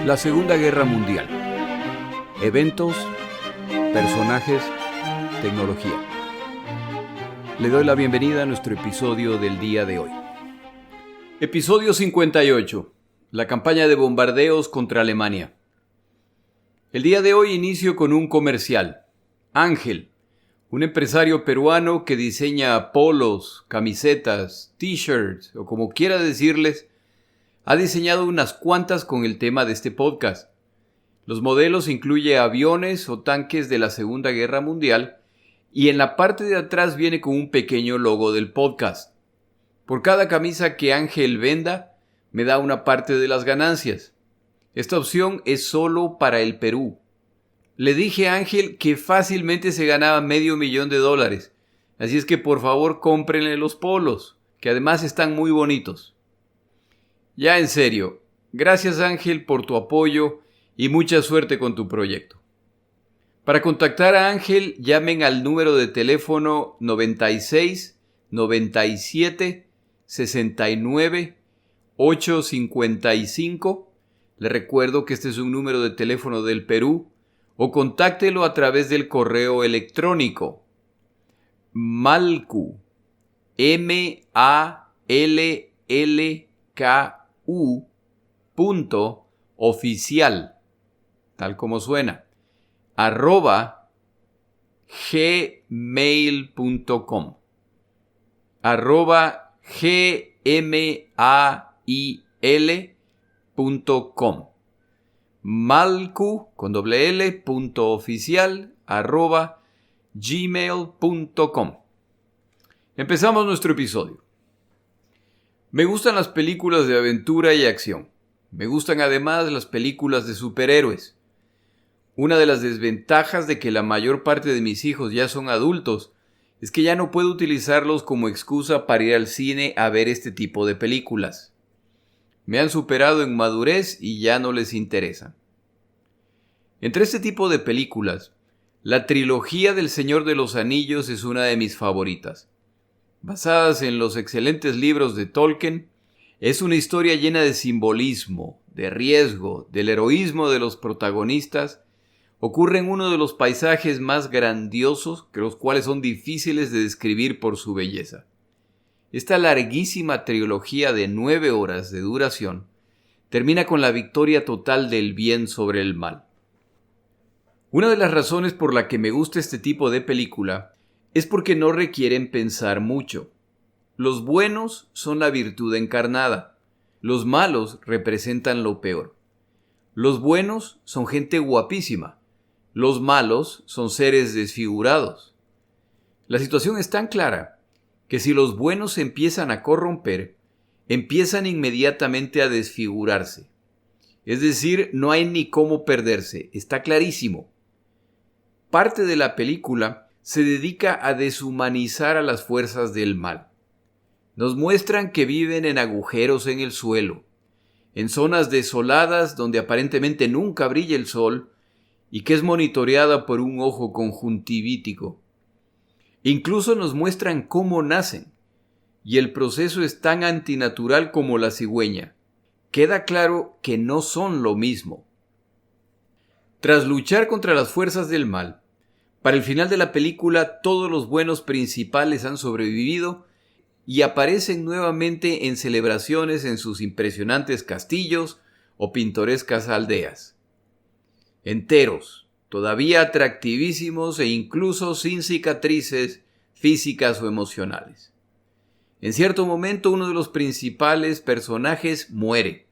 La Segunda Guerra Mundial. Eventos, personajes, tecnología. Le doy la bienvenida a nuestro episodio del día de hoy. Episodio 58. La campaña de bombardeos contra Alemania. El día de hoy inicio con un comercial. Ángel, un empresario peruano que diseña polos, camisetas, t-shirts o como quiera decirles, ha diseñado unas cuantas con el tema de este podcast. Los modelos incluyen aviones o tanques de la Segunda Guerra Mundial y en la parte de atrás viene con un pequeño logo del podcast. Por cada camisa que Ángel venda, me da una parte de las ganancias. Esta opción es solo para el Perú. Le dije a Ángel que fácilmente se ganaba $500,000, así es que por favor cómprenle los polos, que además están muy bonitos. Ya en serio, gracias Ángel por tu apoyo y mucha suerte con tu proyecto. Para contactar a Ángel, llamen al número de teléfono 96 97 69 855. Le recuerdo que este es un número de teléfono del Perú, o contáctelo a través del correo electrónico malku, MALLLKU.oficial, tal como suena, @gmail.com, @gmail.com, malku con doble L, punto oficial, @gmail.com. Empezamos nuestro episodio. Me gustan las películas de aventura y acción. Me gustan además las películas de superhéroes. Una de las desventajas de que la mayor parte de mis hijos ya son adultos es que ya no puedo utilizarlos como excusa para ir al cine a ver este tipo de películas. Me han superado en madurez y ya no les interesa. Entre este tipo de películas, la trilogía del Señor de los Anillos es una de mis favoritas. Basadas en los excelentes libros de Tolkien, es una historia llena de simbolismo, de riesgo, del heroísmo de los protagonistas. Ocurre en uno de los paisajes más grandiosos, los cuales son difíciles de describir por su belleza. Esta larguísima trilogía de 9 horas de duración termina con la victoria total del bien sobre el mal. Una de las razones por la que me gusta este tipo de película es porque no requieren pensar mucho. Los buenos son la virtud encarnada. Los malos representan lo peor. Los buenos son gente guapísima. Los malos son seres desfigurados. La situación es tan clara que si los buenos se empiezan a corromper, empiezan inmediatamente a desfigurarse. Es decir, no hay ni cómo perderse, está clarísimo. Parte de la película se dedica a deshumanizar a las fuerzas del mal. Nos muestran que viven en agujeros en el suelo, en zonas desoladas donde aparentemente nunca brilla el sol y que es monitoreada por un ojo conjuntivítico. Incluso nos muestran cómo nacen, y el proceso es tan antinatural como la cigüeña. Queda claro que no son lo mismo. Tras luchar contra las fuerzas del mal, para el final de la película todos los buenos principales han sobrevivido y aparecen nuevamente en celebraciones en sus impresionantes castillos o pintorescas aldeas. Enteros, todavía atractivísimos e incluso sin cicatrices físicas o emocionales. En cierto momento uno de los principales personajes muere,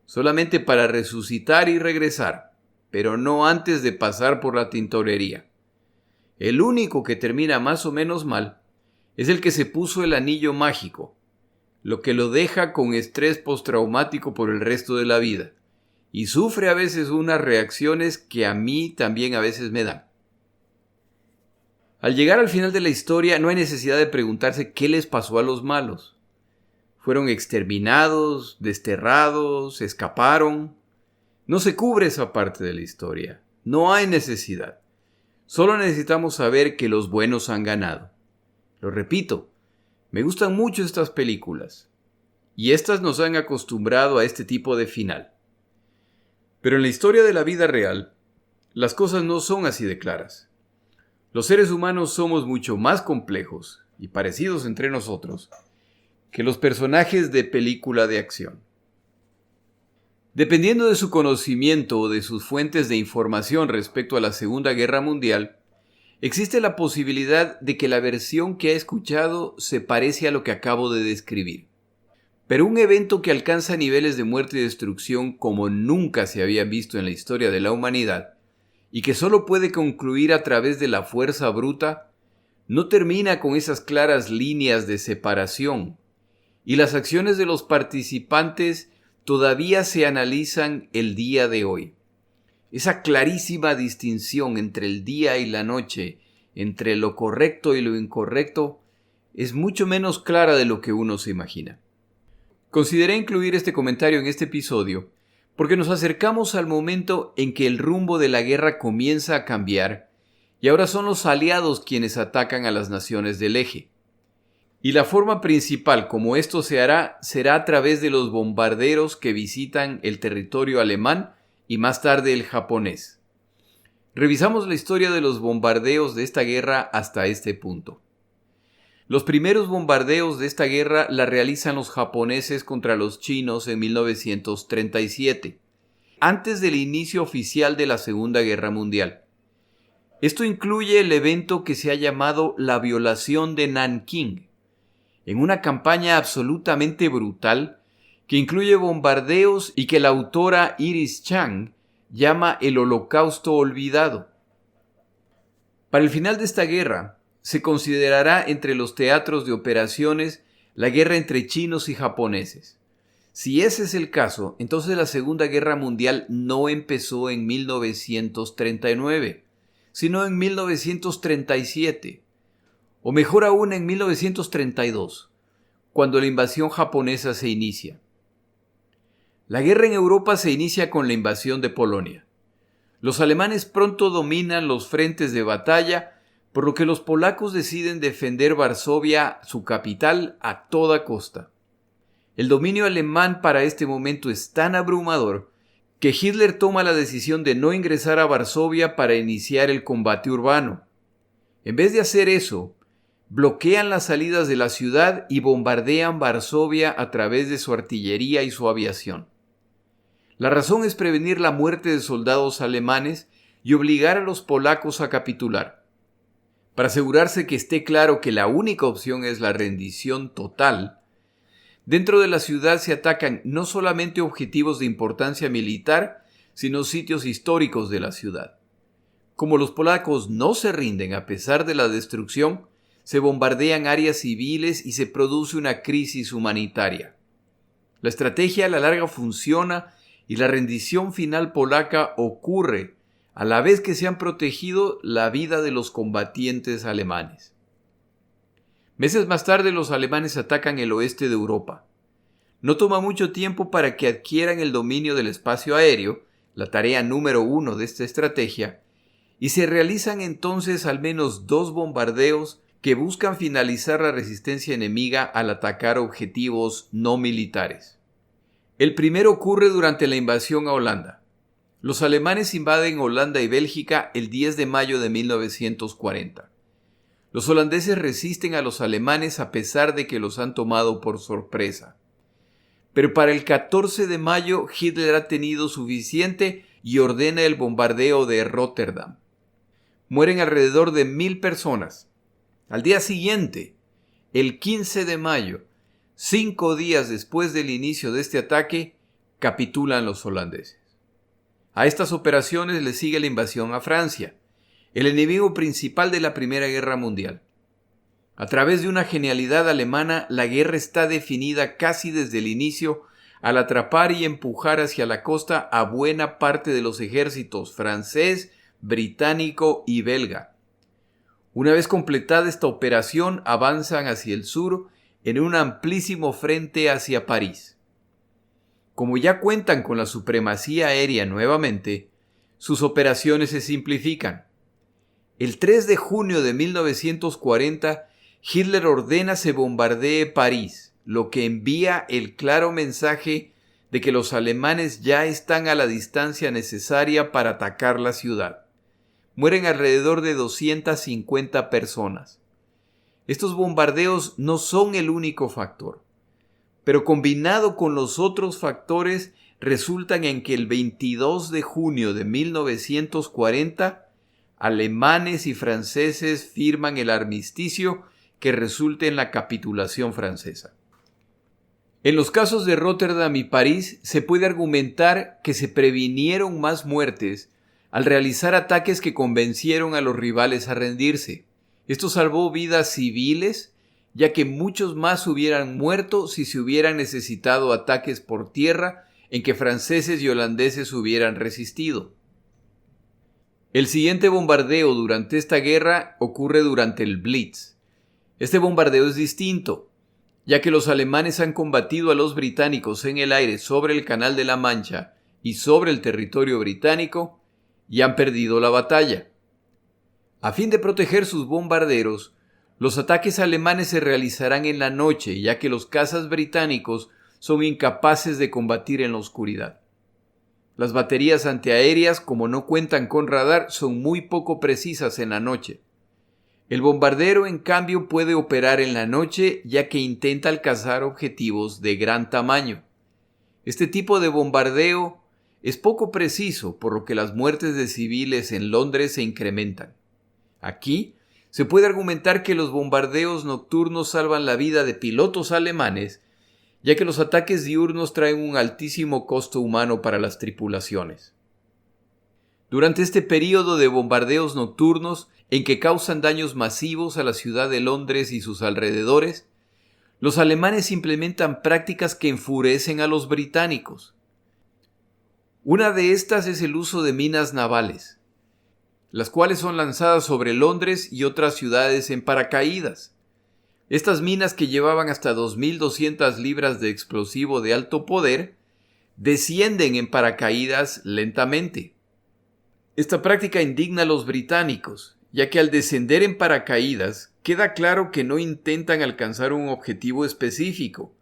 solamente para resucitar y regresar, pero no antes de pasar por la tintorería. El único que termina más o menos mal es el que se puso el anillo mágico, lo que lo deja con estrés postraumático por el resto de la vida, y sufre a veces unas reacciones que a mí también a veces me dan. Al llegar al final de la historia no hay necesidad de preguntarse qué les pasó a los malos. Fueron exterminados, desterrados, escaparon. No se cubre esa parte de la historia. No hay necesidad. Solo necesitamos saber que los buenos han ganado. Lo repito, me gustan mucho estas películas. Y estas nos han acostumbrado a este tipo de final. Pero en la historia de la vida real, las cosas no son así de claras. Los seres humanos somos mucho más complejos y parecidos entre nosotros que los personajes de película de acción. Dependiendo de su conocimiento o de sus fuentes de información respecto a la Segunda Guerra Mundial, existe la posibilidad de que la versión que ha escuchado se parece a lo que acabo de describir. Pero un evento que alcanza niveles de muerte y destrucción como nunca se había visto en la historia de la humanidad, y que solo puede concluir a través de la fuerza bruta, no termina con esas claras líneas de separación, y las acciones de los participantes todavía se analizan el día de hoy. Esa clarísima distinción entre el día y la noche, entre lo correcto y lo incorrecto, es mucho menos clara de lo que uno se imagina. Consideré incluir este comentario en este episodio porque nos acercamos al momento en que el rumbo de la guerra comienza a cambiar y ahora son los aliados quienes atacan a las naciones del eje. Y la forma principal como esto se hará será a través de los bombarderos que visitan el territorio alemán y más tarde el japonés. Revisamos la historia de los bombardeos de esta guerra hasta este punto. Los primeros bombardeos de esta guerra la realizan los japoneses contra los chinos en 1937, antes del inicio oficial de la Segunda Guerra Mundial. Esto incluye el evento que se ha llamado la violación de Nankín, en una campaña absolutamente brutal que incluye bombardeos y que la autora Iris Chang llama el Holocausto olvidado. Para el final de esta guerra, se considerará entre los teatros de operaciones la guerra entre chinos y japoneses. Si ese es el caso, entonces la Segunda Guerra Mundial no empezó en 1939, sino en 1937, o mejor aún en 1932, cuando la invasión japonesa se inicia. La guerra en Europa se inicia con la invasión de Polonia. Los alemanes pronto dominan los frentes de batalla, por lo que los polacos deciden defender Varsovia, su capital, a toda costa. El dominio alemán para este momento es tan abrumador que Hitler toma la decisión de no ingresar a Varsovia para iniciar el combate urbano. En vez de hacer eso, bloquean las salidas de la ciudad y bombardean Varsovia a través de su artillería y su aviación. La razón es prevenir la muerte de soldados alemanes y obligar a los polacos a capitular. Para asegurarse que esté claro que la única opción es la rendición total, dentro de la ciudad se atacan no solamente objetivos de importancia militar, sino sitios históricos de la ciudad. Como los polacos no se rinden a pesar de la destrucción, se bombardean áreas civiles y se produce una crisis humanitaria. La estrategia a la larga funciona y la rendición final polaca ocurre a la vez que se han protegido la vida de los combatientes alemanes. Meses más tarde los alemanes atacan el oeste de Europa. No toma mucho tiempo para que adquieran el dominio del espacio aéreo, la tarea número 1 de esta estrategia, y se realizan entonces al menos 2 bombardeos que buscan finalizar la resistencia enemiga al atacar objetivos no militares. El primero ocurre durante la invasión a Holanda. Los alemanes invaden Holanda y Bélgica el 10 de mayo de 1940. Los holandeses resisten a los alemanes a pesar de que los han tomado por sorpresa. Pero para el 14 de mayo Hitler ha tenido suficiente y ordena el bombardeo de Rotterdam. Mueren alrededor de 1,000 personas. Al día siguiente, el 15 de mayo, 5 días después del inicio de este ataque, capitulan los holandeses. A estas operaciones le sigue la invasión a Francia, el enemigo principal de la Primera Guerra Mundial. A través de una genialidad alemana, la guerra está definida casi desde el inicio al atrapar y empujar hacia la costa a buena parte de los ejércitos francés, británico y belga. Una vez completada esta operación, avanzan hacia el sur en un amplísimo frente hacia París. Como ya cuentan con la supremacía aérea nuevamente, sus operaciones se simplifican. El 3 de junio de 1940, Hitler ordena se bombardee París, lo que envía el claro mensaje de que los alemanes ya están a la distancia necesaria para atacar la ciudad. Mueren alrededor de 250 personas. Estos bombardeos no son el único factor, pero combinado con los otros factores resultan en que el 22 de junio de 1940 alemanes y franceses firman el armisticio que resulta en la capitulación francesa. En los casos de Róterdam y París se puede argumentar que se previnieron más muertes al realizar ataques que convencieron a los rivales a rendirse. Esto salvó vidas civiles, ya que muchos más hubieran muerto si se hubieran necesitado ataques por tierra en que franceses y holandeses hubieran resistido. El siguiente bombardeo durante esta guerra ocurre durante el Blitz. Este bombardeo es distinto, ya que los alemanes han combatido a los británicos en el aire sobre el Canal de la Mancha y sobre el territorio británico y han perdido la batalla. A fin de proteger sus bombarderos, los ataques alemanes se realizarán en la noche, ya que los cazas británicos son incapaces de combatir en la oscuridad. Las baterías antiaéreas, como no cuentan con radar, son muy poco precisas en la noche. El bombardero, en cambio, puede operar en la noche, ya que intenta alcanzar objetivos de gran tamaño. Este tipo de bombardeo es poco preciso, por lo que las muertes de civiles en Londres se incrementan. Aquí se puede argumentar que los bombardeos nocturnos salvan la vida de pilotos alemanes, ya que los ataques diurnos traen un altísimo costo humano para las tripulaciones. Durante este período de bombardeos nocturnos, en que causan daños masivos a la ciudad de Londres y sus alrededores, los alemanes implementan prácticas que enfurecen a los británicos. Una de estas es el uso de minas navales, las cuales son lanzadas sobre Londres y otras ciudades en paracaídas. Estas minas, que llevaban hasta 2.200 libras de explosivo de alto poder, descienden en paracaídas lentamente. Esta práctica indigna a los británicos, ya que al descender en paracaídas queda claro que no intentan alcanzar un objetivo específico,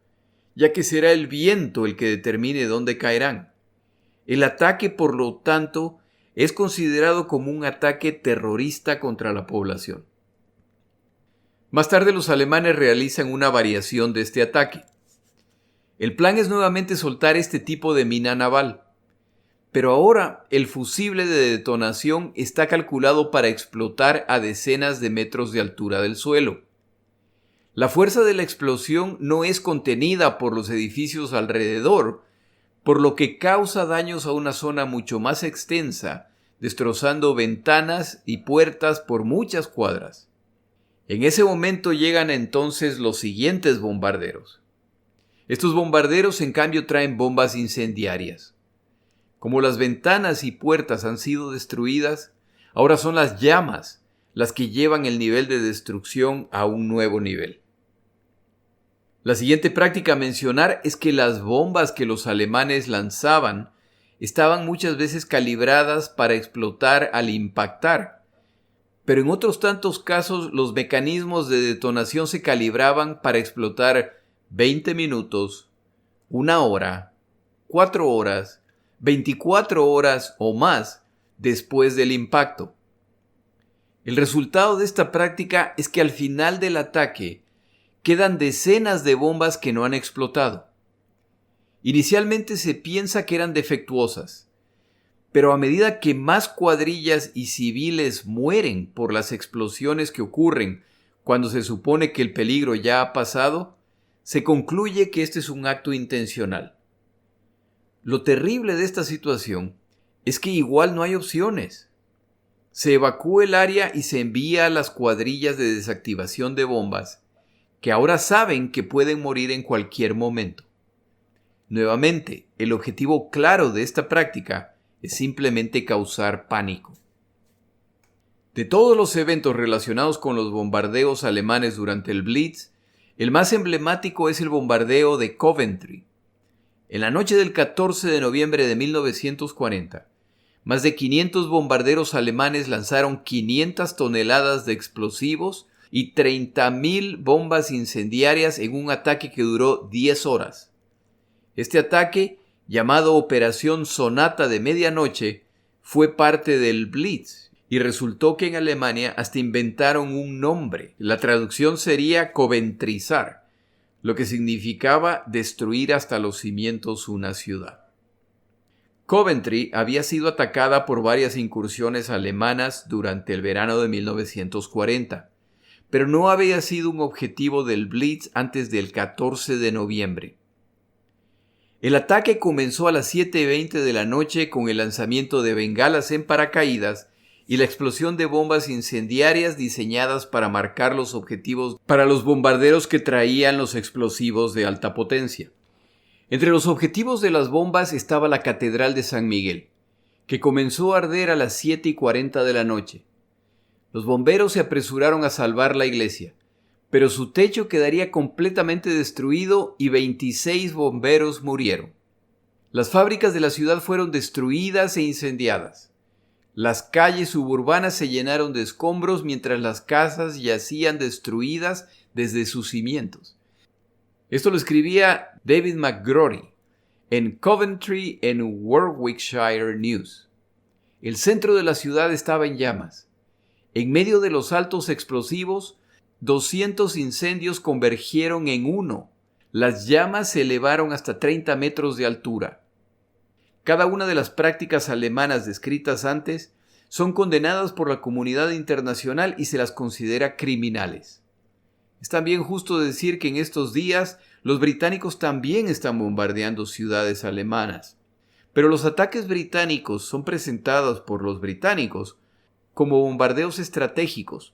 ya que será el viento el que determine dónde caerán. El ataque, por lo tanto, es considerado como un ataque terrorista contra la población. Más tarde los alemanes realizan una variación de este ataque. El plan es nuevamente soltar este tipo de mina naval, pero ahora el fusible de detonación está calculado para explotar a decenas de metros de altura del suelo. La fuerza de la explosión no es contenida por los edificios alrededor, por lo que causa daños a una zona mucho más extensa, destrozando ventanas y puertas por muchas cuadras. En ese momento llegan entonces los siguientes bombarderos. Estos bombarderos, en cambio, traen bombas incendiarias. Como las ventanas y puertas han sido destruidas, ahora son las llamas las que llevan el nivel de destrucción a un nuevo nivel. La siguiente práctica a mencionar es que las bombas que los alemanes lanzaban estaban muchas veces calibradas para explotar al impactar, pero en otros tantos casos los mecanismos de detonación se calibraban para explotar 20 minutos, 1 hora, 4 horas, 24 horas o más después del impacto. El resultado de esta práctica es que al final del ataque quedan decenas de bombas que no han explotado. Inicialmente se piensa que eran defectuosas, pero a medida que más cuadrillas y civiles mueren por las explosiones que ocurren cuando se supone que el peligro ya ha pasado, se concluye que este es un acto intencional. Lo terrible de esta situación es que igual no hay opciones. Se evacúa el área y se envía a las cuadrillas de desactivación de bombas, que ahora saben que pueden morir en cualquier momento. Nuevamente, el objetivo claro de esta práctica es simplemente causar pánico. De todos los eventos relacionados con los bombardeos alemanes durante el Blitz, el más emblemático es el bombardeo de Coventry. En la noche del 14 de noviembre de 1940, más de 500 bombarderos alemanes lanzaron 500 toneladas de explosivos y 30.000 bombas incendiarias en un ataque que duró 10 horas. Este ataque, llamado Operación Sonata de Medianoche, fue parte del Blitz y resultó que en Alemania hasta inventaron un nombre. La traducción sería coventrizar, lo que significaba destruir hasta los cimientos una ciudad. Coventry había sido atacada por varias incursiones alemanas durante el verano de 1940, pero no había sido un objetivo del Blitz antes del 14 de noviembre. El ataque comenzó a las 7:20 de la noche con el lanzamiento de bengalas en paracaídas y la explosión de bombas incendiarias diseñadas para marcar los objetivos para los bombarderos que traían los explosivos de alta potencia. Entre los objetivos de las bombas estaba la Catedral de San Miguel, que comenzó a arder a las 7:40 de la noche. Los bomberos se apresuraron a salvar la iglesia, pero su techo quedaría completamente destruido y 26 bomberos murieron. Las fábricas de la ciudad fueron destruidas e incendiadas. Las calles suburbanas se llenaron de escombros mientras las casas yacían destruidas desde sus cimientos. Esto lo escribía David McGrory en Coventry and Warwickshire News. El centro de la ciudad estaba en llamas. En medio de los altos explosivos, 200 incendios convergieron en uno. Las llamas se elevaron hasta 30 metros de altura. Cada una de las prácticas alemanas descritas antes son condenadas por la comunidad internacional y se las considera criminales. Es también justo decir que en estos días los británicos también están bombardeando ciudades alemanas. Pero los ataques británicos son presentados por los británicos como bombardeos estratégicos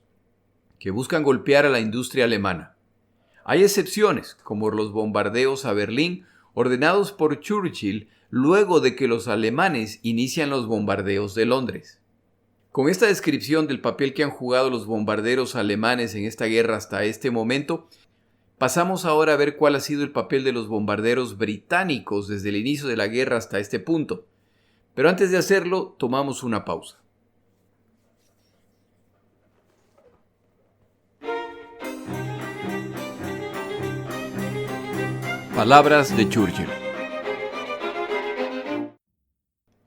que buscan golpear a la industria alemana. Hay excepciones, como los bombardeos a Berlín ordenados por Churchill luego de que los alemanes inician los bombardeos de Londres. Con esta descripción del papel que han jugado los bombarderos alemanes en esta guerra hasta este momento, pasamos ahora a ver cuál ha sido el papel de los bombarderos británicos desde el inicio de la guerra hasta este punto. Pero antes de hacerlo, tomamos una pausa. Palabras de Churchill.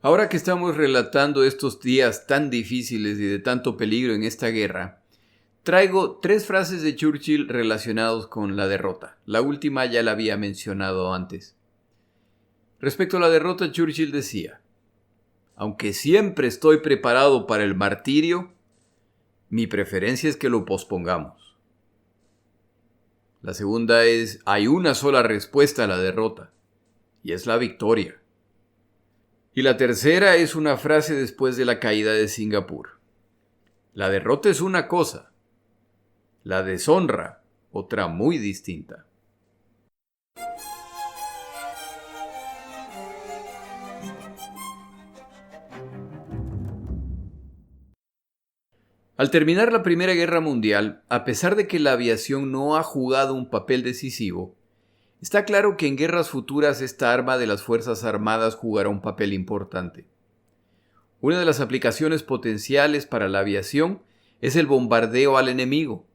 Ahora que estamos relatando estos días tan difíciles y de tanto peligro en esta guerra, traigo 3 frases de Churchill relacionadas con la derrota. La última ya la había mencionado antes. Respecto a la derrota, Churchill decía: aunque siempre estoy preparado para el martirio, mi preferencia es que lo pospongamos. La segunda es: hay una sola respuesta a la derrota, y es la victoria. Y la tercera es una frase después de la caída de Singapur: la derrota es una cosa, la deshonra otra muy distinta. Al terminar la Primera Guerra Mundial, a pesar de que la aviación no ha jugado un papel decisivo, está claro que en guerras futuras esta arma de las Fuerzas Armadas jugará un papel importante. Una de las aplicaciones potenciales para la aviación es el bombardeo al enemigo.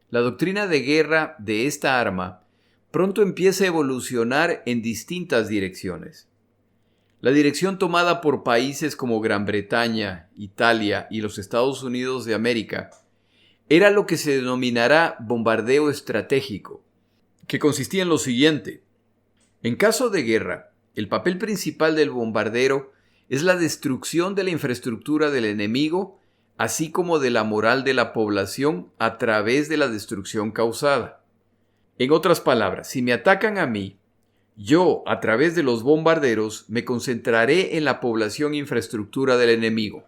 La doctrina de guerra de esta arma pronto empieza a evolucionar en distintas direcciones. La dirección tomada por países como Gran Bretaña, Italia y los Estados Unidos de América era lo que se denominará bombardeo estratégico, que consistía en lo siguiente: en caso de guerra, el papel principal del bombardero es la destrucción de la infraestructura del enemigo, así como de la moral de la población a través de la destrucción causada. En otras palabras, si me atacan a mí, yo, a través de los bombarderos, me concentraré en la población e infraestructura del enemigo.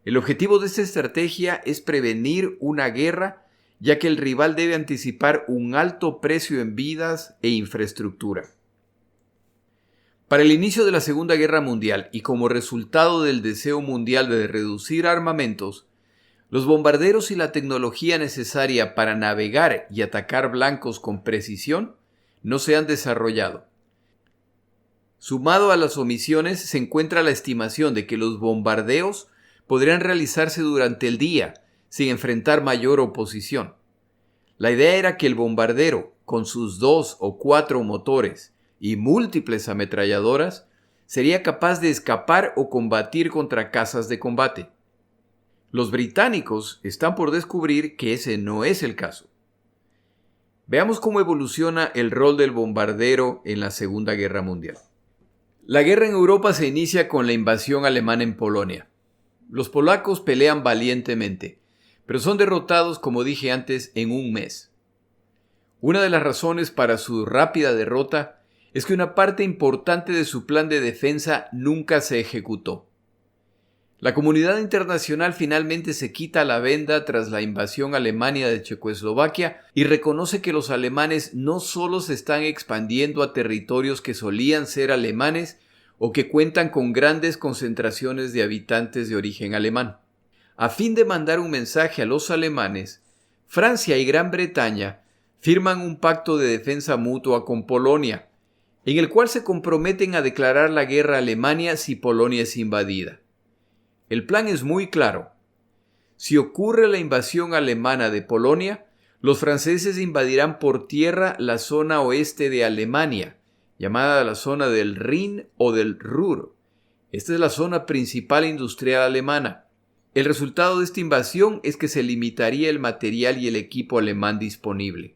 El objetivo de esta estrategia es prevenir una guerra, ya que el rival debe anticipar un alto precio en vidas e infraestructura. Para el inicio de la Segunda Guerra Mundial y como resultado del deseo mundial de reducir armamentos, los bombarderos y la tecnología necesaria para navegar y atacar blancos con precisión no se han desarrollado. Sumado a las omisiones se encuentra la estimación de que los bombardeos podrían realizarse durante el día, sin enfrentar mayor oposición. La idea era que el bombardero, con sus 2 o 4 motores y múltiples ametralladoras, sería capaz de escapar o combatir contra cazas de combate. Los británicos están por descubrir que ese no es el caso. Veamos cómo evoluciona el rol del bombardero en la Segunda Guerra Mundial. La guerra en Europa se inicia con la invasión alemana en Polonia. Los polacos pelean valientemente, pero son derrotados, como dije antes, en un mes. Una de las razones para su rápida derrota es que una parte importante de su plan de defensa nunca se ejecutó. La comunidad internacional finalmente se quita la venda tras la invasión alemana de Checoslovaquia y reconoce que los alemanes no solo se están expandiendo a territorios que solían ser alemanes o que cuentan con grandes concentraciones de habitantes de origen alemán. A fin de mandar un mensaje a los alemanes, Francia y Gran Bretaña firman un pacto de defensa mutua con Polonia, en el cual se comprometen a declarar la guerra a Alemania si Polonia es invadida. El plan es muy claro. Si ocurre la invasión alemana de Polonia, los franceses invadirán por tierra la zona oeste de Alemania, llamada la zona del Rin o del Ruhr. Esta es la zona principal industrial alemana. El resultado de esta invasión es que se limitaría el material y el equipo alemán disponible.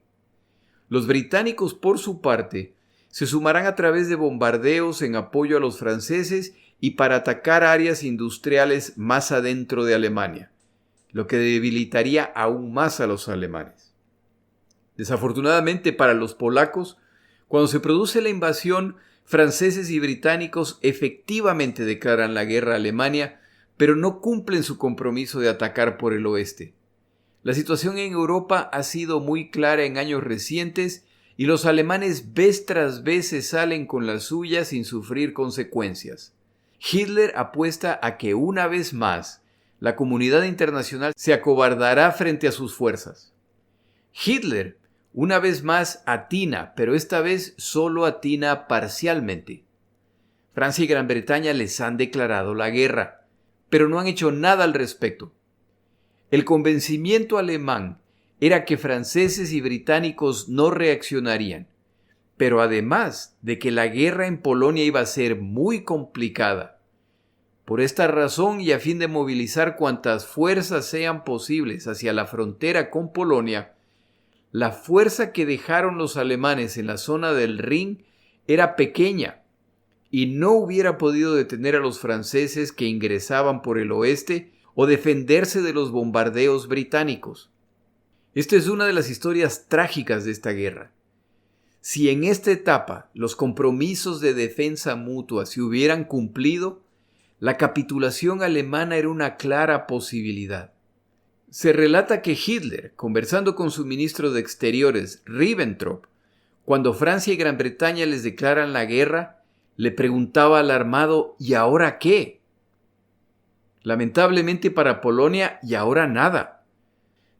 Los británicos, por su parte, se sumarán a través de bombardeos en apoyo a los franceses y para atacar áreas industriales más adentro de Alemania, lo que debilitaría aún más a los alemanes. Desafortunadamente para los polacos, cuando se produce la invasión, franceses y británicos efectivamente declaran la guerra a Alemania, pero no cumplen su compromiso de atacar por el oeste. La situación en Europa ha sido muy clara en años recientes y los alemanes vez tras vez se salen con la suya sin sufrir consecuencias. Hitler apuesta a que una vez más la comunidad internacional se acobardará frente a sus fuerzas. Hitler una vez más atina, pero esta vez solo atina parcialmente. Francia y Gran Bretaña les han declarado la guerra, pero no han hecho nada al respecto. El convencimiento alemán era que franceses y británicos no reaccionarían, pero además de que la guerra en Polonia iba a ser muy complicada. Por esta razón y a fin de movilizar cuantas fuerzas sean posibles hacia la frontera con Polonia, la fuerza que dejaron los alemanes en la zona del Rin era pequeña y no hubiera podido detener a los franceses que ingresaban por el oeste o defenderse de los bombardeos británicos. Esta es una de las historias trágicas de esta guerra. Si en esta etapa los compromisos de defensa mutua se hubieran cumplido, la capitulación alemana era una clara posibilidad. Se relata que Hitler, conversando con su ministro de Exteriores, Ribbentrop, cuando Francia y Gran Bretaña les declaran la guerra, le preguntaba alarmado: ¿y ahora qué? Lamentablemente para Polonia, y ahora nada.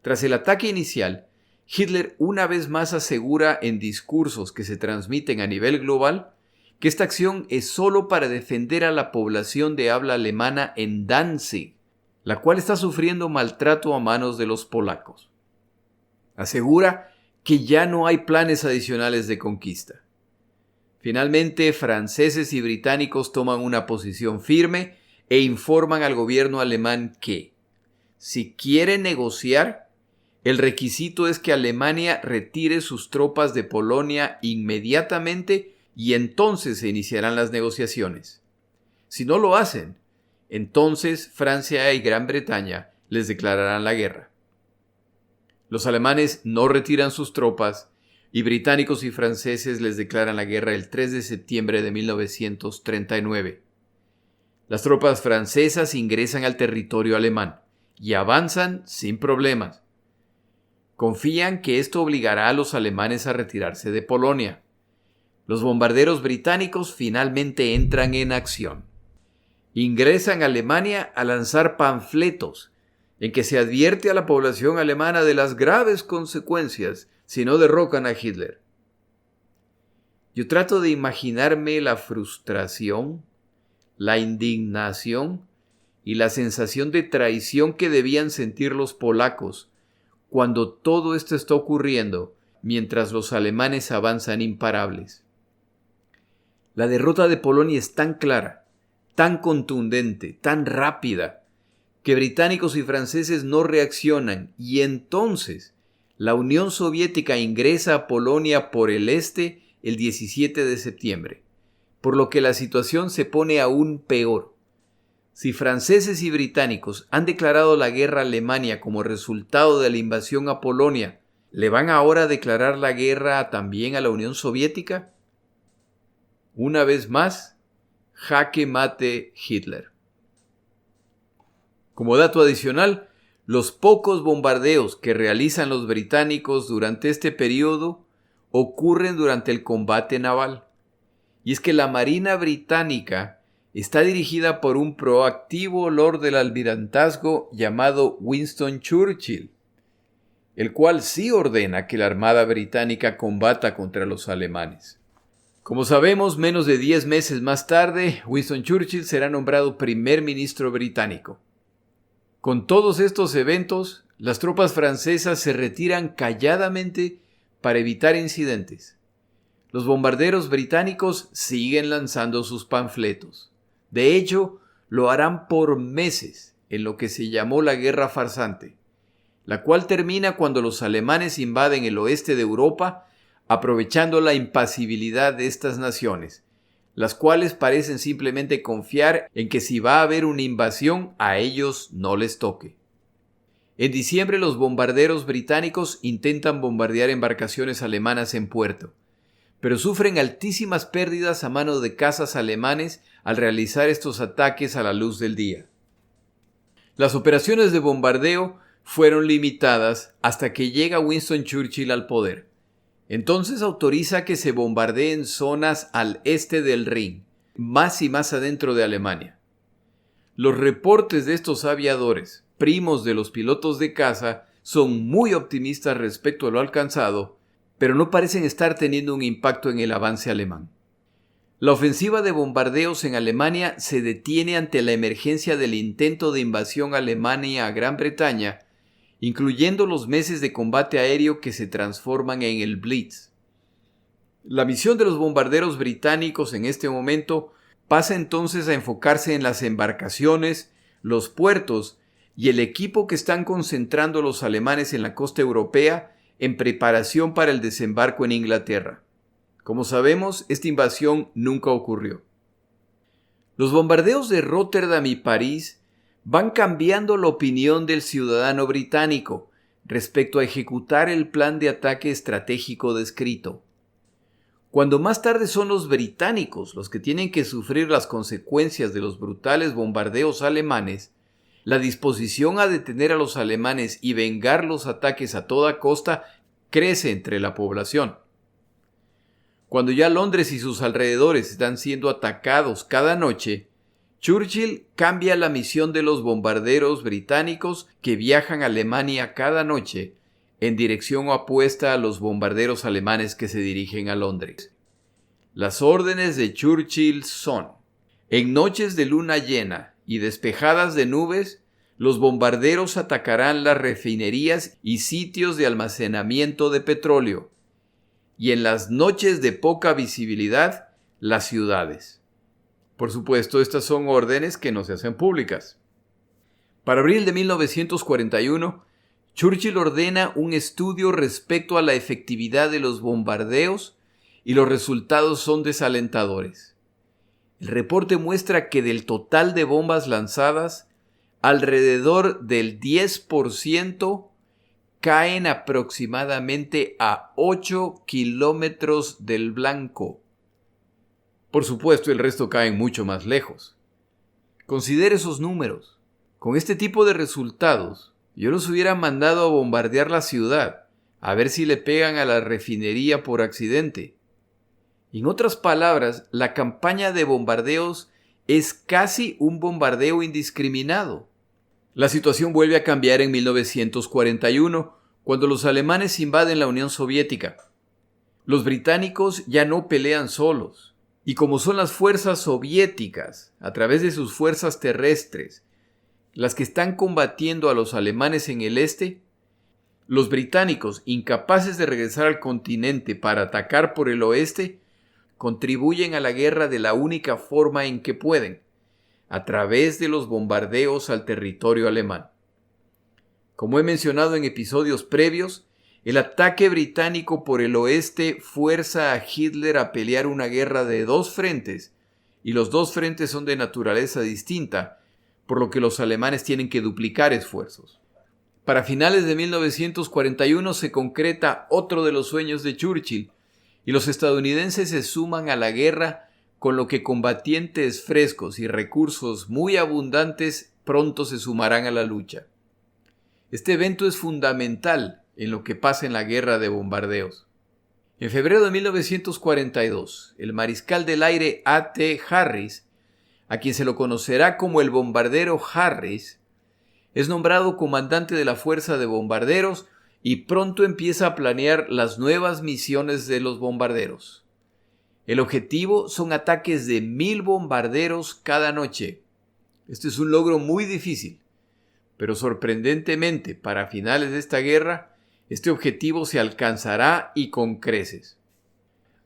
Tras el ataque inicial, Hitler una vez más asegura en discursos que se transmiten a nivel global que esta acción es solo para defender a la población de habla alemana en Danzig, la cual está sufriendo maltrato a manos de los polacos. Asegura que ya no hay planes adicionales de conquista. Finalmente, franceses y británicos toman una posición firme e informan al gobierno alemán que, si quiere negociar, el requisito es que Alemania retire sus tropas de Polonia inmediatamente y entonces se iniciarán las negociaciones. Si no lo hacen, entonces Francia y Gran Bretaña les declararán la guerra. Los alemanes no retiran sus tropas y británicos y franceses les declaran la guerra el 3 de septiembre de 1939. Las tropas francesas ingresan al territorio alemán y avanzan sin problemas. Confían que esto obligará a los alemanes a retirarse de Polonia. Los bombarderos británicos finalmente entran en acción. Ingresan a Alemania a lanzar panfletos en que se advierte a la población alemana de las graves consecuencias si no derrocan a Hitler. Yo trato de imaginarme la frustración, la indignación y la sensación de traición que debían sentir los polacos cuando todo esto está ocurriendo mientras los alemanes avanzan imparables. La derrota de Polonia es tan clara, tan contundente, tan rápida, que británicos y franceses no reaccionan y entonces la Unión Soviética ingresa a Polonia por el este el 17 de septiembre, por lo que la situación se pone aún peor. Si franceses y británicos han declarado la guerra a Alemania como resultado de la invasión a Polonia, ¿le van ahora a declarar la guerra también a la Unión Soviética? Una vez más, jaque mate Hitler. Como dato adicional, los pocos bombardeos que realizan los británicos durante este periodo ocurren durante el combate naval. Y es que la Marina británica está dirigida por un proactivo lord del almirantazgo llamado Winston Churchill, el cual sí ordena que la Armada británica combata contra los alemanes. Como sabemos, menos de 10 meses más tarde, Winston Churchill será nombrado primer ministro británico. Con todos estos eventos, las tropas francesas se retiran calladamente para evitar incidentes. Los bombarderos británicos siguen lanzando sus panfletos. De hecho, lo harán por meses en lo que se llamó la Guerra Farsante, la cual termina cuando los alemanes invaden el oeste de Europa, aprovechando la impasibilidad de estas naciones, las cuales parecen simplemente confiar en que si va a haber una invasión, a ellos no les toque. En diciembre, los bombarderos británicos intentan bombardear embarcaciones alemanas en puerto, pero sufren altísimas pérdidas a mano de cazas alemanes al realizar estos ataques a la luz del día. Las operaciones de bombardeo fueron limitadas hasta que llega Winston Churchill al poder. Entonces autoriza que se bombardeen zonas al este del Rin, más y más adentro de Alemania. Los reportes de estos aviadores, primos de los pilotos de caza, son muy optimistas respecto a lo alcanzado, pero no parecen estar teniendo un impacto en el avance alemán. La ofensiva de bombardeos en Alemania se detiene ante la emergencia del intento de invasión alemana a Gran Bretaña, incluyendo los meses de combate aéreo que se transforman en el Blitz. La misión de los bombarderos británicos en este momento pasa entonces a enfocarse en las embarcaciones, los puertos y el equipo que están concentrando los alemanes en la costa europea en preparación para el desembarco en Inglaterra. Como sabemos, esta invasión nunca ocurrió. Los bombardeos de Róterdam y París van cambiando la opinión del ciudadano británico respecto a ejecutar el plan de ataque estratégico descrito. Cuando más tarde son los británicos los que tienen que sufrir las consecuencias de los brutales bombardeos alemanes, la disposición a detener a los alemanes y vengar los ataques a toda costa crece entre la población. Cuando ya Londres y sus alrededores están siendo atacados cada noche, Churchill cambia la misión de los bombarderos británicos que viajan a Alemania cada noche en dirección opuesta a los bombarderos alemanes que se dirigen a Londres. Las órdenes de Churchill son: en noches de luna llena y despejadas de nubes, los bombarderos atacarán las refinerías y sitios de almacenamiento de petróleo, y en las noches de poca visibilidad, las ciudades. Por supuesto, estas son órdenes que no se hacen públicas. Para abril de 1941, Churchill ordena un estudio respecto a la efectividad de los bombardeos y los resultados son desalentadores. El reporte muestra que del total de bombas lanzadas, alrededor del 10% caen aproximadamente a 8 kilómetros del blanco. Por supuesto, el resto caen mucho más lejos. Considere esos números. Con este tipo de resultados, yo los hubiera mandado a bombardear la ciudad, a ver si le pegan a la refinería por accidente. En otras palabras, la campaña de bombardeos es casi un bombardeo indiscriminado. La situación vuelve a cambiar en 1941, cuando los alemanes invaden la Unión Soviética. Los británicos ya no pelean solos. Y como son las fuerzas soviéticas, a través de sus fuerzas terrestres, las que están combatiendo a los alemanes en el este, los británicos, incapaces de regresar al continente para atacar por el oeste, contribuyen a la guerra de la única forma en que pueden, a través de los bombardeos al territorio alemán. Como he mencionado en episodios previos, el ataque británico por el oeste fuerza a Hitler a pelear una guerra de dos frentes, y los dos frentes son de naturaleza distinta, por lo que los alemanes tienen que duplicar esfuerzos. Para finales de 1941 se concreta otro de los sueños de Churchill, y los estadounidenses se suman a la guerra con lo que combatientes frescos y recursos muy abundantes pronto se sumarán a la lucha. Este evento es fundamental en lo que pasa en la guerra de bombardeos. En febrero de 1942, el mariscal del aire A.T. Harris, a quien se lo conocerá como el bombardero Harris, es nombrado comandante de la fuerza de bombarderos y pronto empieza a planear las nuevas misiones de los bombarderos. El objetivo son ataques de 1000 bombarderos cada noche. Este es un logro muy difícil, pero sorprendentemente para finales de esta guerra, este objetivo se alcanzará y con creces.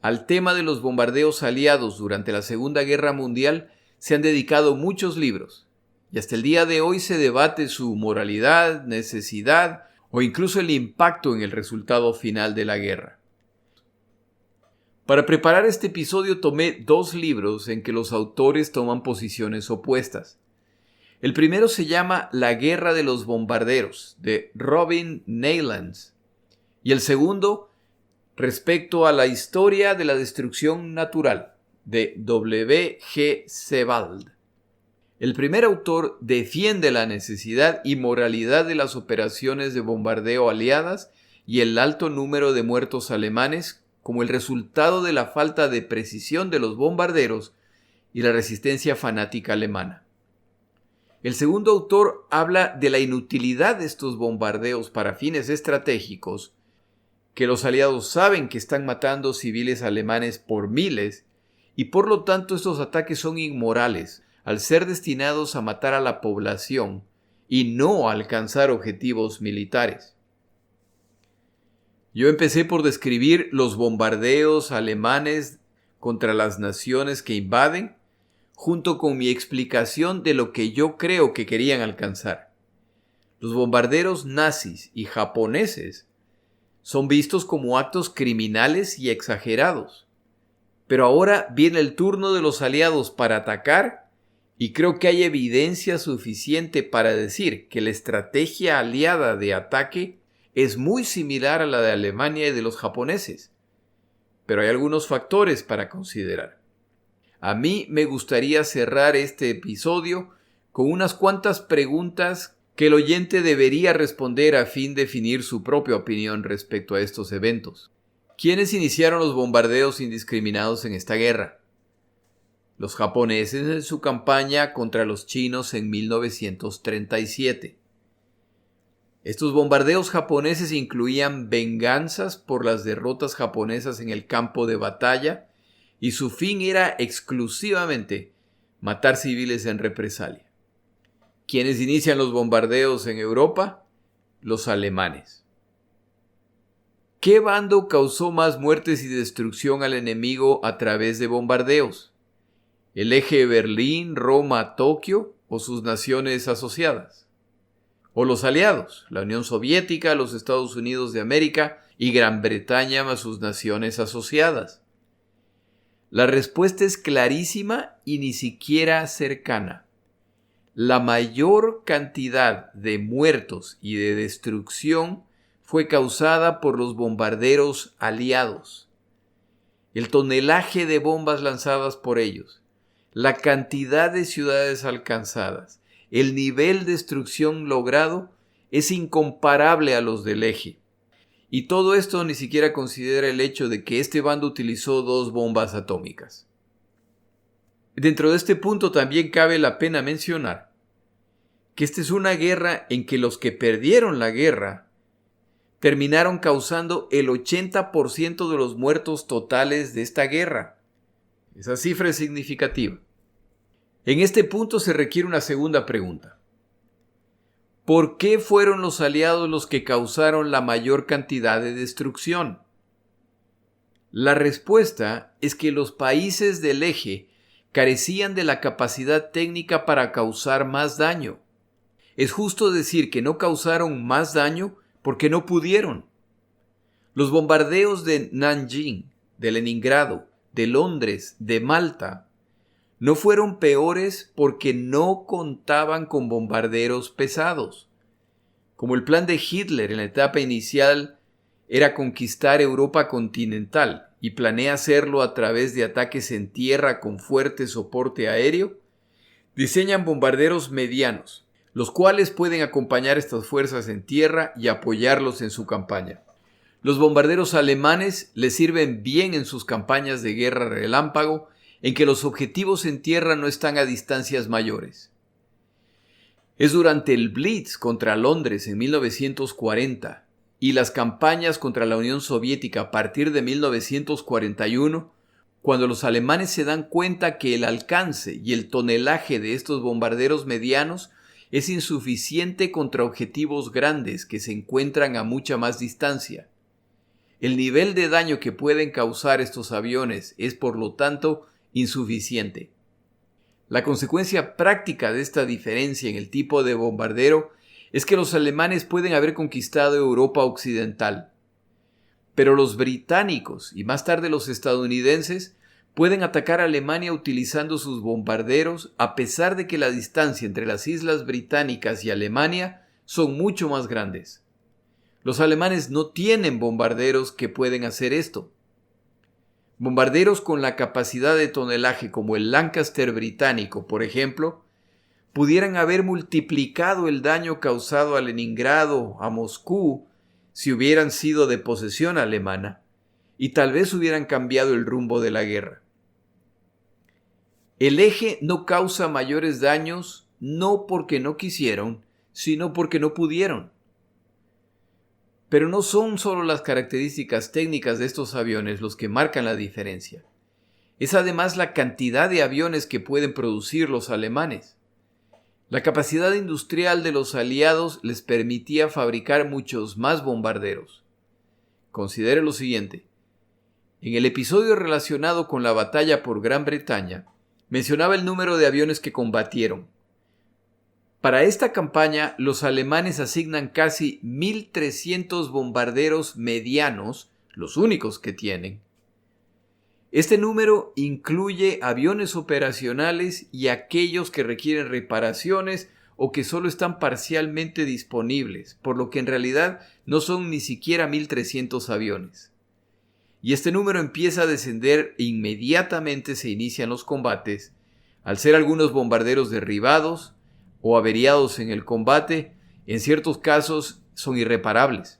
Al tema de los bombardeos aliados durante la Segunda Guerra Mundial se han dedicado muchos libros, y hasta el día de hoy se debate su moralidad, necesidad o incluso el impacto en el resultado final de la guerra. Para preparar este episodio tomé 2 libros en que los autores toman posiciones opuestas. El primero se llama La Guerra de los Bombarderos, de Robin Neylands, y el segundo, Respecto a la historia de la destrucción natural, de W. G. Sebald. El primer autor defiende la necesidad y moralidad de las operaciones de bombardeo aliadas y el alto número de muertos alemanes como el resultado de la falta de precisión de los bombarderos y la resistencia fanática alemana. El segundo autor habla de la inutilidad de estos bombardeos para fines estratégicos, que los aliados saben que están matando civiles alemanes por miles y por lo tanto estos ataques son inmorales al ser destinados a matar a la población y no a alcanzar objetivos militares. Yo empecé por describir los bombardeos alemanes contra las naciones que invaden, junto con mi explicación de lo que yo creo que querían alcanzar. Los bombarderos nazis y japoneses son vistos como actos criminales y exagerados. Pero ahora viene el turno de los aliados para atacar y creo que hay evidencia suficiente para decir que la estrategia aliada de ataque es muy similar a la de Alemania y de los japoneses. Pero hay algunos factores para considerar. A mí me gustaría cerrar este episodio con unas cuantas preguntas que el oyente debería responder a fin de definir su propia opinión respecto a estos eventos. ¿Quiénes iniciaron los bombardeos indiscriminados en esta guerra? Los japoneses en su campaña contra los chinos en 1937. Estos bombardeos japoneses incluían venganzas por las derrotas japonesas en el campo de batalla y su fin era exclusivamente matar civiles en represalia. ¿Quiénes inician los bombardeos en Europa? Los alemanes. ¿Qué bando causó más muertes y destrucción al enemigo a través de bombardeos? ¿El eje Berlín, Roma, Tokio o sus naciones asociadas? ¿O los aliados, la Unión Soviética, los Estados Unidos de América y Gran Bretaña más sus naciones asociadas? La respuesta es clarísima y ni siquiera cercana. La mayor cantidad de muertos y de destrucción fue causada por los bombarderos aliados. El tonelaje de bombas lanzadas por ellos, la cantidad de ciudades alcanzadas, el nivel de destrucción logrado es incomparable a los del eje. Y todo esto ni siquiera considera el hecho de que este bando utilizó 2 bombas atómicas. Dentro de este punto también cabe la pena mencionar que esta es una guerra en que los que perdieron la guerra terminaron causando el 80% de los muertos totales de esta guerra. Esa cifra es significativa. En este punto se requiere una segunda pregunta. ¿Por qué fueron los aliados los que causaron la mayor cantidad de destrucción? La respuesta es que los países del eje carecían de la capacidad técnica para causar más daño. Es justo decir que no causaron más daño porque no pudieron. Los bombardeos de Nanjing, de Leningrado, de Londres, de Malta, no fueron peores porque no contaban con bombarderos pesados. Como el plan de Hitler en la etapa inicial era conquistar Europa continental y planea hacerlo a través de ataques en tierra con fuerte soporte aéreo, diseñan bombarderos medianos, los cuales pueden acompañar estas fuerzas en tierra y apoyarlos en su campaña. Los bombarderos alemanes les sirven bien en sus campañas de guerra relámpago, en que los objetivos en tierra no están a distancias mayores. Es durante el Blitz contra Londres en 1940 y las campañas contra la Unión Soviética a partir de 1941, cuando los alemanes se dan cuenta que el alcance y el tonelaje de estos bombarderos medianos es insuficiente contra objetivos grandes que se encuentran a mucha más distancia. El nivel de daño que pueden causar estos aviones es, por lo tanto, insuficiente. La consecuencia práctica de esta diferencia en el tipo de bombardero es que los alemanes pueden haber conquistado Europa occidental, pero los británicos y más tarde los estadounidenses pueden atacar a Alemania utilizando sus bombarderos a pesar de que la distancia entre las islas británicas y Alemania son mucho más grandes. Los alemanes no tienen bombarderos que pueden hacer esto. Bombarderos con la capacidad de tonelaje como el Lancaster británico, por ejemplo, pudieran haber multiplicado el daño causado a Leningrado, a Moscú, si hubieran sido de posesión alemana, y tal vez hubieran cambiado el rumbo de la guerra. El eje no causa mayores daños no porque no quisieron, sino porque no pudieron. Pero no son solo las características técnicas de estos aviones los que marcan la diferencia. Es además la cantidad de aviones que pueden producir los alemanes. La capacidad industrial de los aliados les permitía fabricar muchos más bombarderos. Considere lo siguiente. En el episodio relacionado con la batalla por Gran Bretaña, mencionaba el número de aviones que combatieron. Para esta campaña, los alemanes asignan casi 1.300 bombarderos medianos, los únicos que tienen. Este número incluye aviones operacionales y aquellos que requieren reparaciones o que solo están parcialmente disponibles, por lo que en realidad no son ni siquiera 1.300 aviones. Y este número empieza a descender e inmediatamente se inician los combates, al ser algunos bombarderos derribados o averiados en el combate, en ciertos casos son irreparables.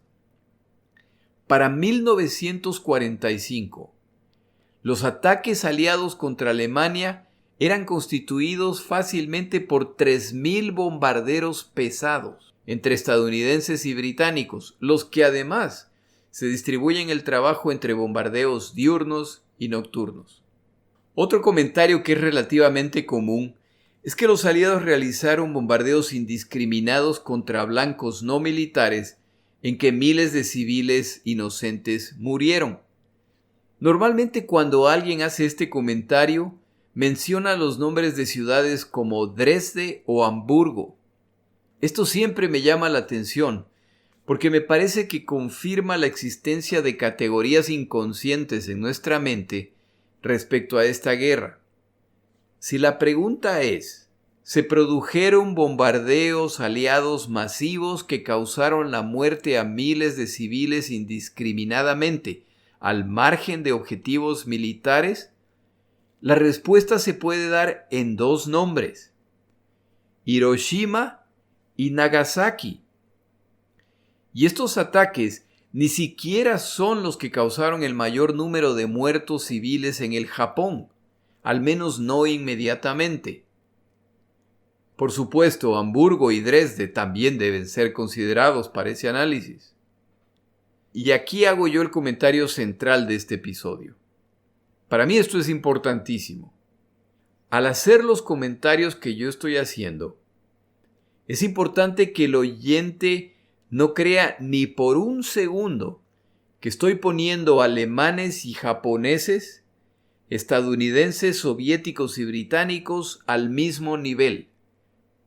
Para 1945, los ataques aliados contra Alemania eran constituidos fácilmente por 3.000 bombarderos pesados, entre estadounidenses y británicos, los que además se distribuyen el trabajo entre bombardeos diurnos y nocturnos. Otro comentario que es relativamente común es que los aliados realizaron bombardeos indiscriminados contra blancos no militares en que miles de civiles inocentes murieron. Normalmente cuando alguien hace este comentario, menciona los nombres de ciudades como Dresde o Hamburgo. Esto siempre me llama la atención, porque me parece que confirma la existencia de categorías inconscientes en nuestra mente respecto a esta guerra. Si la pregunta es, ¿se produjeron bombardeos aliados masivos que causaron la muerte a miles de civiles indiscriminadamente al margen de objetivos militares? La respuesta se puede dar en dos nombres: Hiroshima y Nagasaki. Y estos ataques ni siquiera son los que causaron el mayor número de muertos civiles en el Japón, al menos no inmediatamente. Por supuesto, Hamburgo y Dresde también deben ser considerados para ese análisis. Y aquí hago yo el comentario central de este episodio. Para mí esto es importantísimo. Al hacer los comentarios que yo estoy haciendo, es importante que el oyente no crea ni por un segundo que estoy poniendo alemanes y japoneses, estadounidenses, soviéticos y británicos al mismo nivel.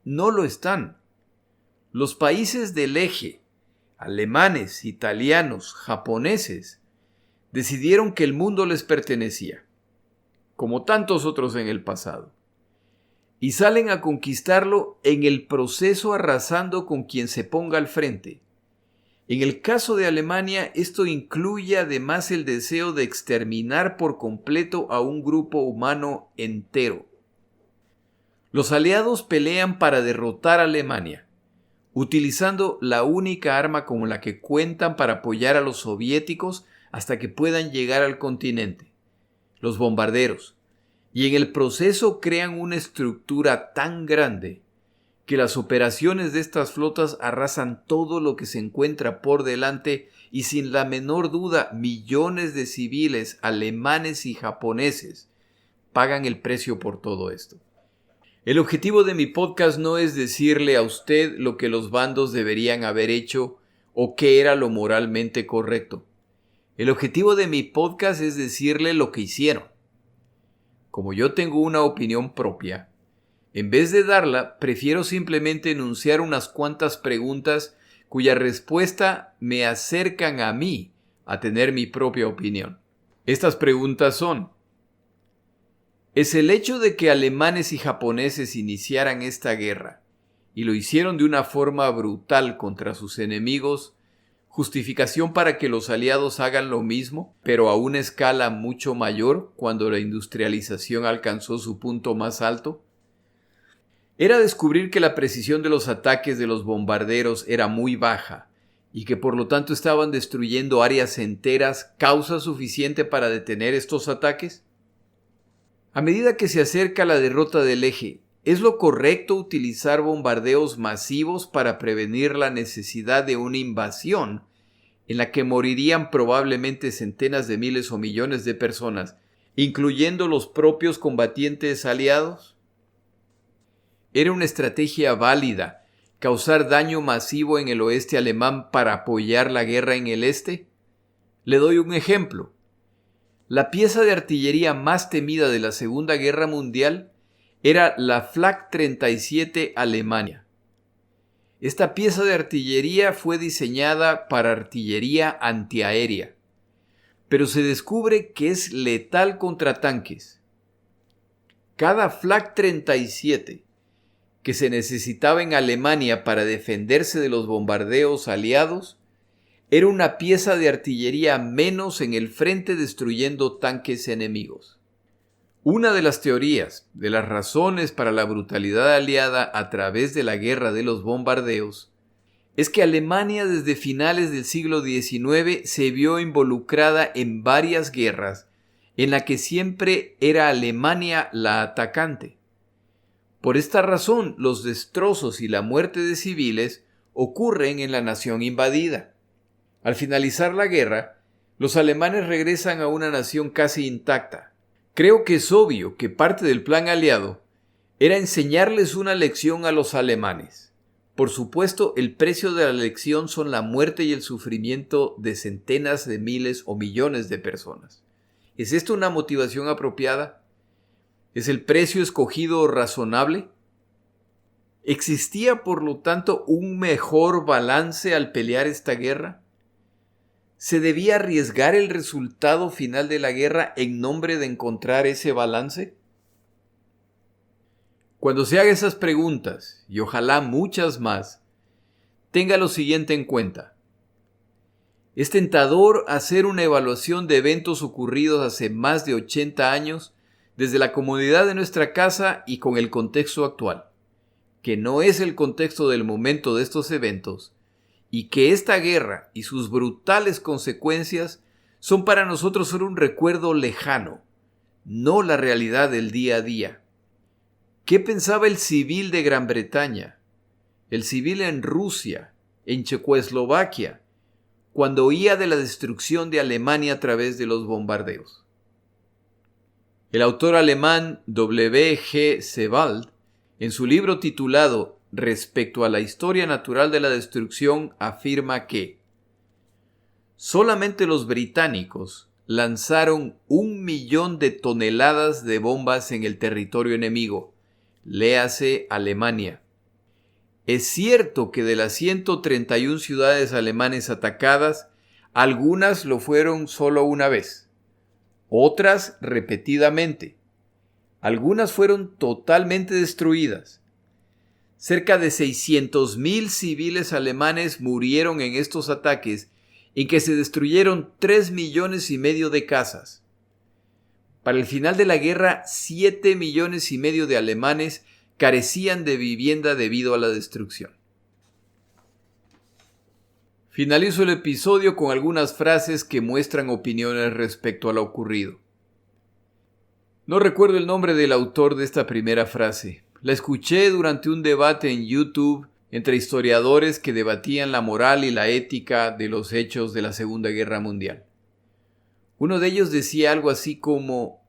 No lo están. Los países del eje, alemanes, italianos, japoneses, decidieron que el mundo les pertenecía, como tantos otros en el pasado, y salen a conquistarlo en el proceso arrasando con quien se ponga al frente. En el caso de Alemania, esto incluye además el deseo de exterminar por completo a un grupo humano entero. Los aliados pelean para derrotar a Alemania, utilizando la única arma con la que cuentan para apoyar a los soviéticos hasta que puedan llegar al continente, los bombarderos, y en el proceso crean una estructura tan grande que las operaciones de estas flotas arrasan todo lo que se encuentra por delante y sin la menor duda millones de civiles alemanes y japoneses pagan el precio por todo esto. El objetivo de mi podcast no es decirle a usted lo que los bandos deberían haber hecho o qué era lo moralmente correcto. El objetivo de mi podcast es decirle lo que hicieron. Como yo tengo una opinión propia, en vez de darla, prefiero simplemente enunciar unas cuantas preguntas cuya respuesta me acercan a mí a tener mi propia opinión. Estas preguntas son: ¿es el hecho de que alemanes y japoneses iniciaran esta guerra y lo hicieron de una forma brutal contra sus enemigos justificación para que los aliados hagan lo mismo, pero a una escala mucho mayor cuando la industrialización alcanzó su punto más alto? Era descubrir que la precisión de los ataques de los bombarderos era muy baja y que por lo tanto estaban destruyendo áreas enteras, causa suficiente para detener estos ataques? A medida que se acerca la derrota del eje, ¿es lo correcto utilizar bombardeos masivos para prevenir la necesidad de una invasión en la que morirían probablemente centenas de miles o millones de personas, incluyendo los propios combatientes aliados? ¿Era una estrategia válida causar daño masivo en el oeste alemán para apoyar la guerra en el este? Le doy un ejemplo. La pieza de artillería más temida de la Segunda Guerra Mundial era la Flak 37 Alemania. Esta pieza de artillería fue diseñada para artillería antiaérea, pero se descubre que es letal contra tanques. Cada Flak 37 que se necesitaba en Alemania para defenderse de los bombardeos aliados era una pieza de artillería menos en el frente destruyendo tanques enemigos. Una de las teorías de las razones para la brutalidad aliada a través de la guerra de los bombardeos es que Alemania desde finales del siglo XIX se vio involucrada en varias guerras en la que siempre era Alemania la atacante. Por esta razón, los destrozos y la muerte de civiles ocurren en la nación invadida. Al finalizar la guerra, los alemanes regresan a una nación casi intacta. Creo que es obvio que parte del plan aliado era enseñarles una lección a los alemanes. Por supuesto, el precio de la lección son la muerte y el sufrimiento de centenas de miles o millones de personas. ¿Es esto una motivación apropiada? ¿Es el precio escogido razonable? ¿Existía, por lo tanto, un mejor balance al pelear esta guerra? ¿Se debía arriesgar el resultado final de la guerra en nombre de encontrar ese balance? Cuando se haga esas preguntas, y ojalá muchas más, tenga lo siguiente en cuenta. Es tentador hacer una evaluación de eventos ocurridos hace más de 80 años desde la comodidad de nuestra casa y con el contexto actual, que no es el contexto del momento de estos eventos, y que esta guerra y sus brutales consecuencias son para nosotros solo un recuerdo lejano, no la realidad del día a día. ¿Qué pensaba el civil de Gran Bretaña, el civil en Rusia, en Checoslovaquia, cuando oía de la destrucción de Alemania a través de los bombardeos? El autor alemán W. G. Sebald, en su libro titulado Respecto a la historia natural de la destrucción, afirma que solamente los británicos lanzaron 1.000.000 de toneladas de bombas en el territorio enemigo, léase Alemania. Es cierto que de las 131 ciudades alemanes atacadas, algunas lo fueron solo una vez, otras repetidamente. Algunas fueron totalmente destruidas. Cerca de 600.000 civiles alemanes murieron en estos ataques en que se destruyeron 3,5 millones de casas. Para el final de la guerra, 7,5 millones de alemanes carecían de vivienda debido a la destrucción. Finalizo el episodio con algunas frases que muestran opiniones respecto a lo ocurrido. No recuerdo el nombre del autor de esta primera frase. La escuché durante un debate en YouTube entre historiadores que debatían la moral y la ética de los hechos de la Segunda Guerra Mundial. Uno de ellos decía algo así como: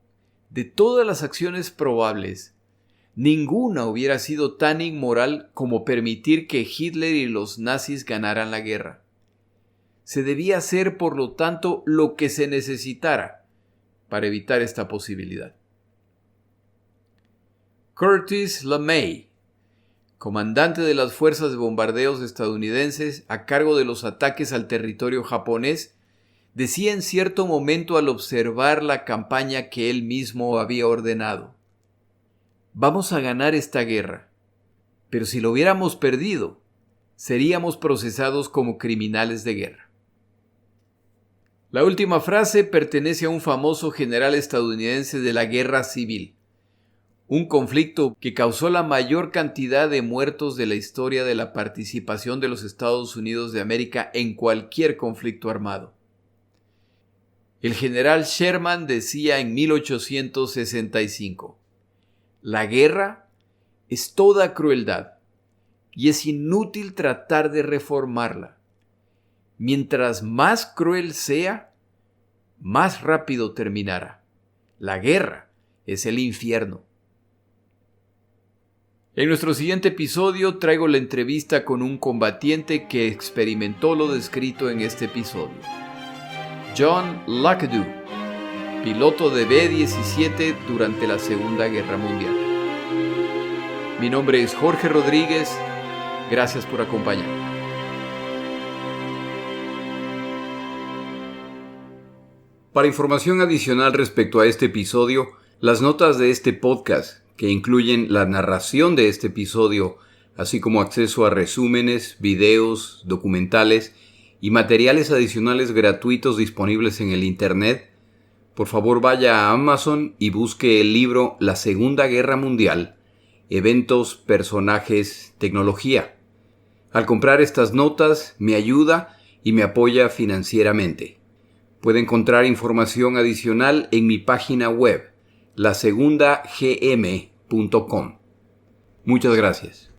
de todas las acciones probables, ninguna hubiera sido tan inmoral como permitir que Hitler y los nazis ganaran la guerra. Se debía hacer, por lo tanto, lo que se necesitara para evitar esta posibilidad. Curtis LeMay, comandante de las fuerzas de bombardeos estadounidenses a cargo de los ataques al territorio japonés, decía en cierto momento al observar la campaña que él mismo había ordenado: vamos a ganar esta guerra, pero si lo hubiéramos perdido, seríamos procesados como criminales de guerra. La última frase pertenece a un famoso general estadounidense de la Guerra Civil, un conflicto que causó la mayor cantidad de muertos de la historia de la participación de los Estados Unidos de América en cualquier conflicto armado. El general Sherman decía en 1865: la guerra es toda crueldad y es inútil tratar de reformarla. Mientras más cruel sea, más rápido terminará. La guerra es el infierno. En nuestro siguiente episodio traigo la entrevista con un combatiente que experimentó lo descrito en este episodio. John Lackadoo, piloto de B-17 durante la Segunda Guerra Mundial. Mi nombre es Jorge Rodríguez. Gracias por acompañarme. Para información adicional respecto a este episodio, las notas de este podcast, que incluyen la narración de este episodio, así como acceso a resúmenes, videos, documentales y materiales adicionales gratuitos disponibles en el Internet, por favor vaya a Amazon y busque el libro La Segunda Guerra Mundial, Eventos, Personajes, Tecnología. Al comprar estas notas, me ayuda y me apoya financieramente. Puede encontrar información adicional en mi página web, lasegundagm.com. Muchas gracias.